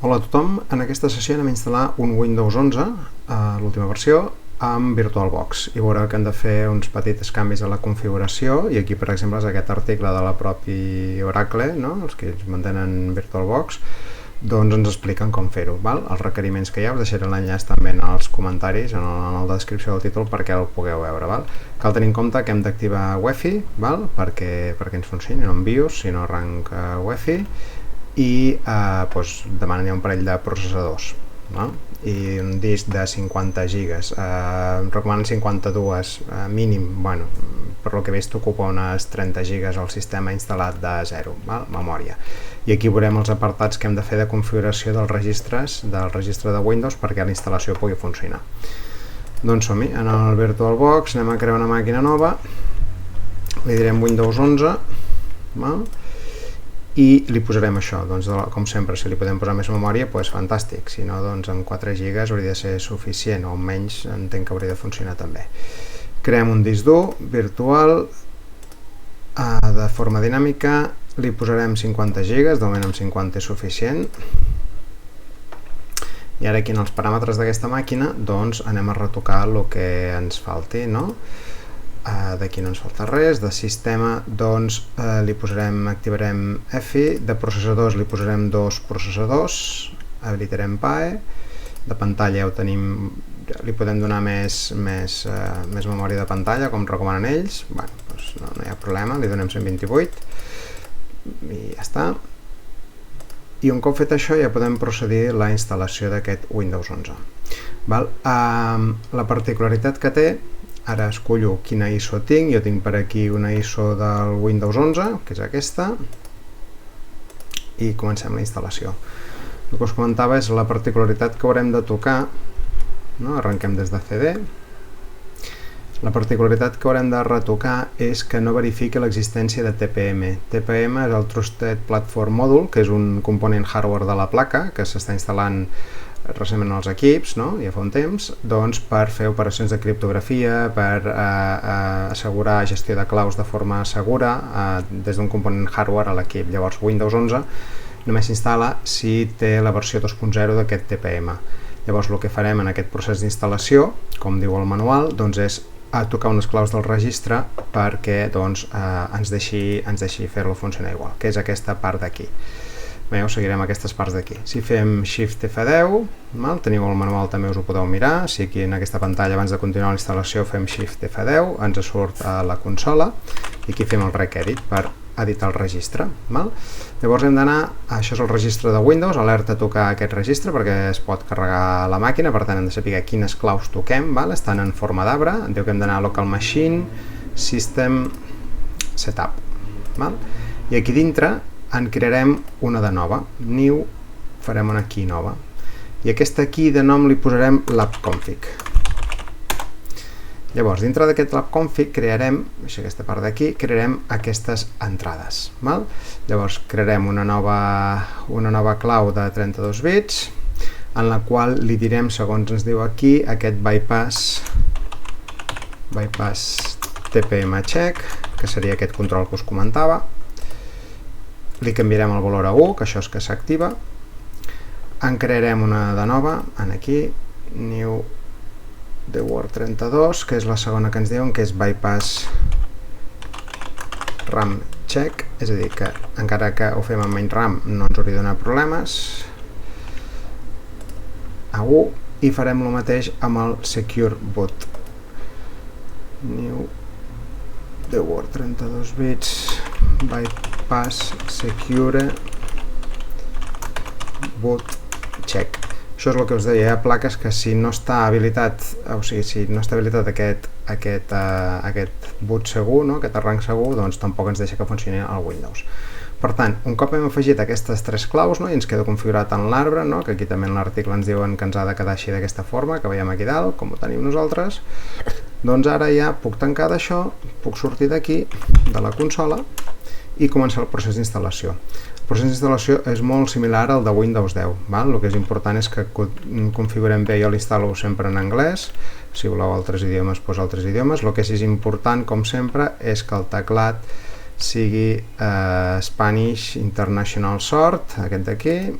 Hola a tothom, en aquesta sessió anem a instal·lar un Windows 11, l'última versió, amb VirtualBox i veureu que hem de fer uns petits canvis a la configuració i aquí per exemple és aquest article de la propi Oracle, no? Els que mantenen VirtualBox, doncs ens expliquen com fer-ho. Els requeriments que hi ha us deixaré l'enllaç també en els comentaris, en la descripció del títol perquè el pugueu veure. Cal tenir en compte que hem d'activar Wi-Fi perquè ens funcioni, no en BIOS sinó rank Wi-Fi, i demanen un parell de processadors i un disc de 50 gigas, recomanen 52 mínim, per lo que veig t'ocupa unes 30 gigas el sistema instal·lat de zero, memòria. I aquí veurem els apartats que hem de fer de configuració dels registres, del registre de Windows perquè la instal·lació pugui funcionar. Doncs som-hi, en el VirtualBox anem a crear una màquina nova, li direm Windows 11, i li posarem això, doncs, com sempre, si li podem posar més memòria, doncs fantàstic, si no, doncs amb 4 gigas hauria de ser suficient, o almenys entenc que hauria de funcionar també. Creem un disc dur virtual de forma dinàmica, li posarem 50 gigas, de moment amb 50 és suficient, i ara aquí en els paràmetres d'aquesta màquina doncs anem a retocar el que ens falti, no? D'aquí no ens falta res, de sistema doncs li posarem, activarem EFI, de processadors li posarem 2 processadors, habilitarem PAE, de pantalla ja ho tenim, li podem donar més memòria de pantalla com recomanen ells, doncs no hi ha problema, li donem 128 i ja està. I un cop fet això ja podem procedir a la instal·lació d'aquest Windows 11. La particularitat que té, ara escollo quina ISO tinc, jo tinc per aquí una ISO del Windows 11, que és aquesta, i comencem la instal·lació. El que us comentava és la particularitat que haurem de tocar, arrenquem des de CD, la particularitat que haurem de retocar és que no verifiqui l'existència de TPM. TPM és el Trusted Platform Module, que és un component hardware de la placa que s'està instal·lant recentment als equips, ja fa un temps, doncs per fer operacions de criptografia, per assegurar gestió de claus de forma segura des d'un component hardware a l'equip. Llavors Windows 11 només s'instal·la si té la versió 2.0 d'aquest TPM. Llavors el que farem en aquest procés d'instal·lació, com diu el manual, doncs és tocar unes claus del registre perquè ens deixi fer-lo funcionar igual, que és aquesta part d'aquí. Veieu, seguirem aquestes parts d'aquí. Si fem Shift F10, teniu el manual, també us ho podeu mirar. Si aquí en aquesta pantalla, abans de continuar la instal·lació, fem Shift F10, ens surt a la consola i aquí fem el Regedit per editar el registre. Llavors hem d'anar, això és el registre de Windows, alerta a tocar aquest registre perquè es pot carregar la màquina, per tant hem de saber quines claus toquem, estan en forma d'arbre, diu que hem d'anar a Local Machine, System, Setup. I aquí dintre en crearem una de nova, New, farem una key nova, i aquesta key de nom li posarem labconfig. Llavors, dintre d'aquest labconfig crearem, aquesta part d'aquí, crearem aquestes entrades. Llavors, crearem una nova clau de 32 bits, en la qual li direm, segons ens diu aquí, aquest bypass TPM check, que seria aquest control que us comentava. Li canviarem el valor a 1, que això és que s'activa. En crearem una de nova, aquí, New The Word 32, que és la segona que ens diuen, que és Bypass RAM Check, és a dir, que encara que ho fem amb menys RAM no ens hauria de donar problemes. A 1, i farem el mateix amb el Secure Boot. New The Word 32 bits, Bypass Secure Boot Check. Això és el que us deia, hi ha plaques que si no està habilitat, o sigui, si no està habilitat aquest boot segur, aquest arranc segur, doncs tampoc ens deixa que funcioni el Windows. Per tant, un cop hem afegit aquestes 3 claus i ens queda configurat en l'arbre, que aquí també en l'article ens diuen que ens ha de quedar així d'aquesta forma, que veiem aquí dalt, com ho tenim nosaltres, doncs ara ja puc tancar d'això, puc sortir d'aquí, de la consola, i començar el procés d'instal·lació. El procés d'instal·lació és molt similar al de Windows 10. El que és important és que configurem bé, jo l'instal·lo sempre en anglès, si voleu altres idiomes, doncs altres idiomes. El que és important, com sempre, és que el teclat sigui Spanish International Sort, aquest d'aquí,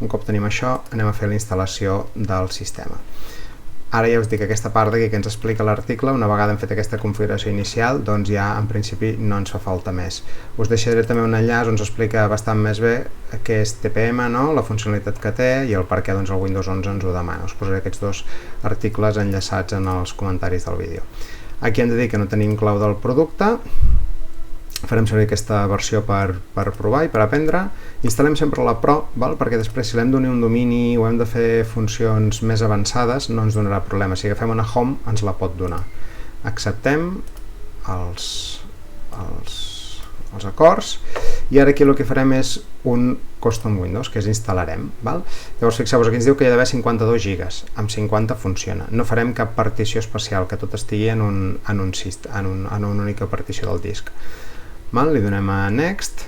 un cop tenim això, anem a fer la instal·lació del sistema. Ara ja us dic aquesta part d'aquí que ens explica l'article, una vegada hem fet aquesta configuració inicial, doncs ja en principi no ens fa falta més. Us deixaré també un enllaç on s'explica bastant més bé què és TPM, no? La funcionalitat que té i el per què doncs, el Windows 11 ens ho demana. Us posaré aquests dos articles enllaçats en els comentaris del vídeo. Aquí hem de dir que no tenim clau del producte, farem servir aquesta versió per provar i per aprendre. Instal·lem sempre la Pro, perquè després si l'hem d'unir un domini o hem de fer funcions més avançades no ens donarà problema. Si agafem una Home ens la pot donar. Acceptem els acords i ara aquí el que farem és un Custom Windows, que és instal·larem. Llavors fixeu-vos, aquí ens diu que hi ha d'haver 52 gigas, amb 50 funciona. No farem cap partició especial, que tot estigui en una única partició del disc. Li donem a Next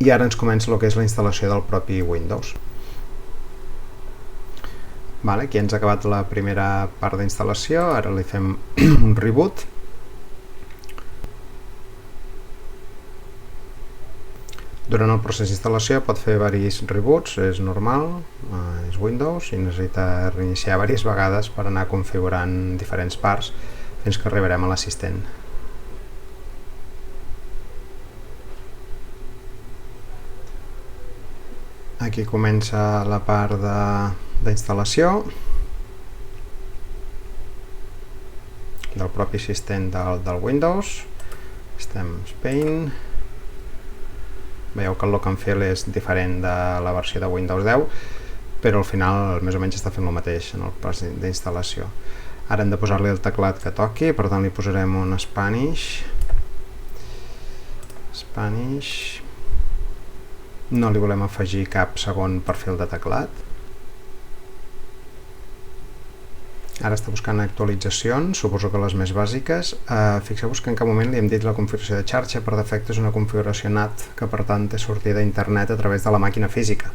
i ara ens comença el que és la instal·lació del propi Windows. Aquí ens ha acabat la primera part d'instal·lació, ara li fem un reboot. Durant el procés d'instal·lació pot fer diversos reboots, és normal, és Windows i necessita reiniciar diverses vegades per anar configurant diferents parts fins que arribarem a l'assistent. Aquí comença la part d'instal·lació del propi assistent del Windows. Estem Spain. Veieu que el look and feel és diferent de la versió de Windows 10, però al final més o menys està fent el mateix en el procés d'instal·lació. Ara hem de posar-li el teclat que toqui, per tant li posarem un Spanish. No li volem afegir cap segon perfil de teclat. Ara està buscant actualitzacions, suposo que les més bàsiques. Fixeu-vos que en cap moment li hem dit la configuració de xarxa, per defecte és una configuració NAT, que per tant té sortida a internet a través de la màquina física.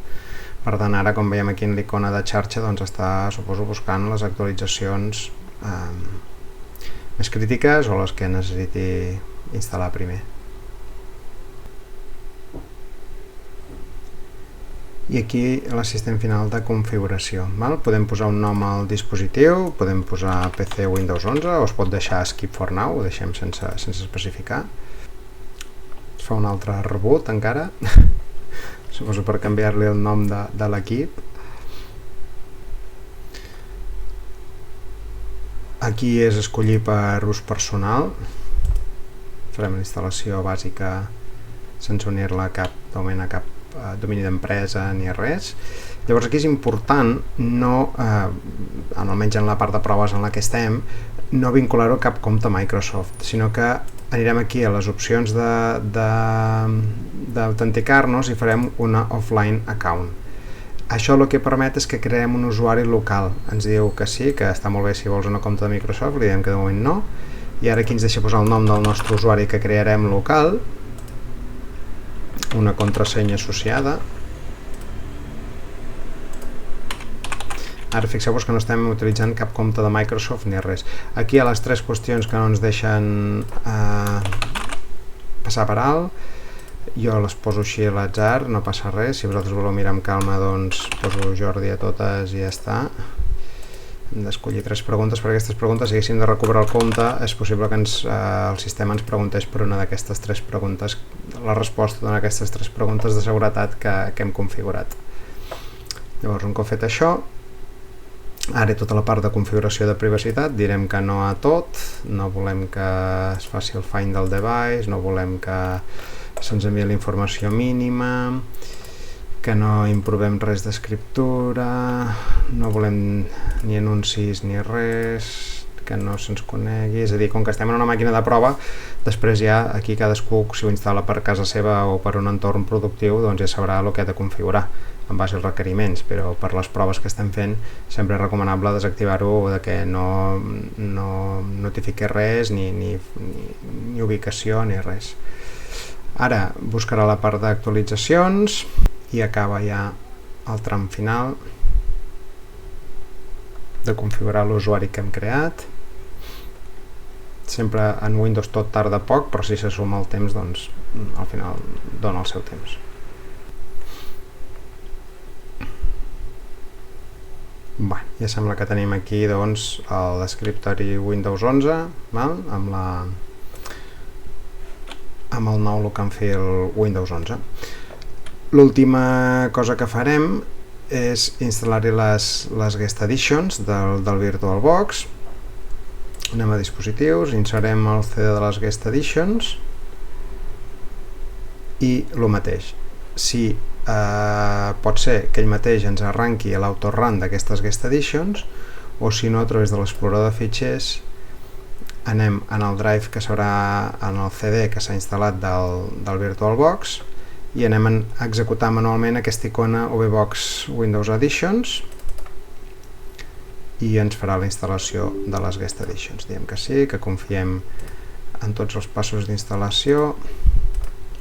Per tant, ara, com veiem aquí en l'icona de xarxa, doncs està, suposo, buscant les actualitzacions més crítiques o les que necessiti instal·lar primer. I aquí l'assistent final de configuració. Podem posar un nom al dispositiu, podem posar PC Windows 11 o es pot deixar Skip for Now, ho deixem sense especificar. Es fa un altre reboot encara, suposo per canviar-li el nom de l'equip. Aquí és escollir per ús personal, farem la instal·lació bàsica sense unir-la de moment a cap domini d'empresa ni res. Llavors aquí és important no, almenys en la part de proves en la que estem, no vincular-ho a cap compte Microsoft, sinó que anirem aquí a les opcions d'autenticar-nos i farem una offline account. Això el que permet és que creem un usuari local. Ens diu que sí, que està molt bé si vols una compte de Microsoft, li diem que de moment no, i ara aquí ens deixa posar el nom del nostre usuari que crearem local, una contrasenya associada. Ara fixeu-vos que no estem utilitzant cap compte de Microsoft ni res. Aquí hi ha les tres qüestions que no ens deixen passar per alt. Jo les poso així a l'atzar, no passa res. Si vosaltres voleu mirar amb calma, doncs poso Jordi a totes i ja està. Hem d'escollir 3 preguntes. Per aquestes preguntes, si haguéssim de recuperar el compte, és possible que el sistema ens preguntés per una d'aquestes 3 preguntes, la resposta d'una d'aquestes 3 preguntes de seguretat que hem configurat. Llavors, un cop fet això, ara tota la part de configuració de privacitat, direm que no a tot, no volem que es faci el find del device, no volem que se'ns enviï la informació mínima, que no improvem res d'escriptura, no volem ni anuncis ni res, que no se'ns conegui, és a dir, com que estem en una màquina de prova, després ja aquí cadascú, si ho instal·la per casa seva o per un entorn productiu, doncs ja sabrà el que ha de configurar en base als requeriments, però per les proves que estem fent sempre és recomanable desactivar-ho, de que no notifiqui res, ni ubicació, ni res. Ara buscarà la part d'actualitzacions i acaba ja el tram final de configurar l'usuari que hem creat. Sempre en Windows tot tarda poc, però si se suma el temps, doncs al final dona el seu temps. Ja sembla que tenim aquí l'escriptori Windows 11 amb el nou look and feel Windows 11. L'última cosa que farem és instal·lar-hi les Guest Editions del VirtualBox. Anem a dispositius, inserem el CD de les Guest Editions i el mateix. Si pot ser que ell mateix ens arranqui l'autorun d'aquestes Guest Editions, o si no, a través de l'explorador de fitxers anem en el drive que s'haurà en el CD que s'ha instal·lat del VirtualBox i anem a executar manualment aquesta icona VBox Windows Editions i ens farà la instal·lació de les Guest Editions. Diem que sí, que confiem en tots els passos d'instal·lació.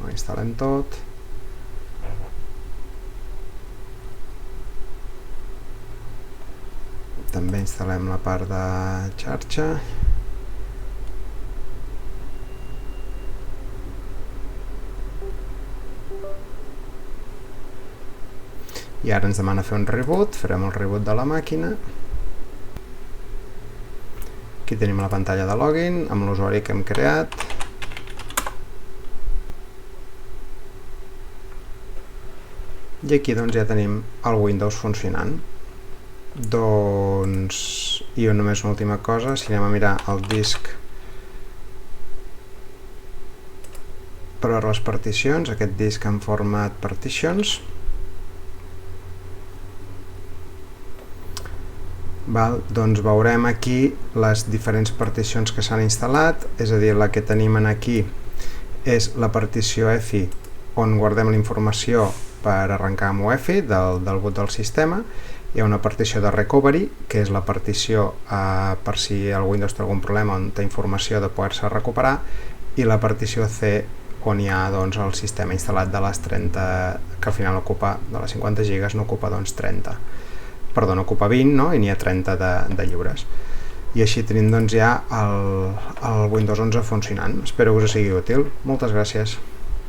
Ho instal·lem tot. També instal·lem la part de xarxa. I ara ens demana fer un reboot, farem el reboot de la màquina. Aquí tenim la pantalla de login amb l'usuari que hem creat. I aquí ja tenim el Windows funcionant. I només una última cosa, si anem a mirar el disc per a les particions, aquest disc en format partitions, doncs veurem aquí les diferents particions que s'han instal·lat, és a dir, la que tenim aquí és la partició EFI on guardem la informació per arrencar amb UEFI del boot del sistema. Hi ha una partició de recovery, que és la partició per si el Windows té algun problema on té informació de poder-se recuperar, i la partició C, on hi ha el sistema instal·lat de les 30, que al final ocupa, de les 50 gigas, n'ocupa 30. Perdó, n'ocupa 20, i n'hi ha 30 de lliures. I així tenim ja el Windows 11 funcionant. Espero que us sigui útil. Moltes gràcies.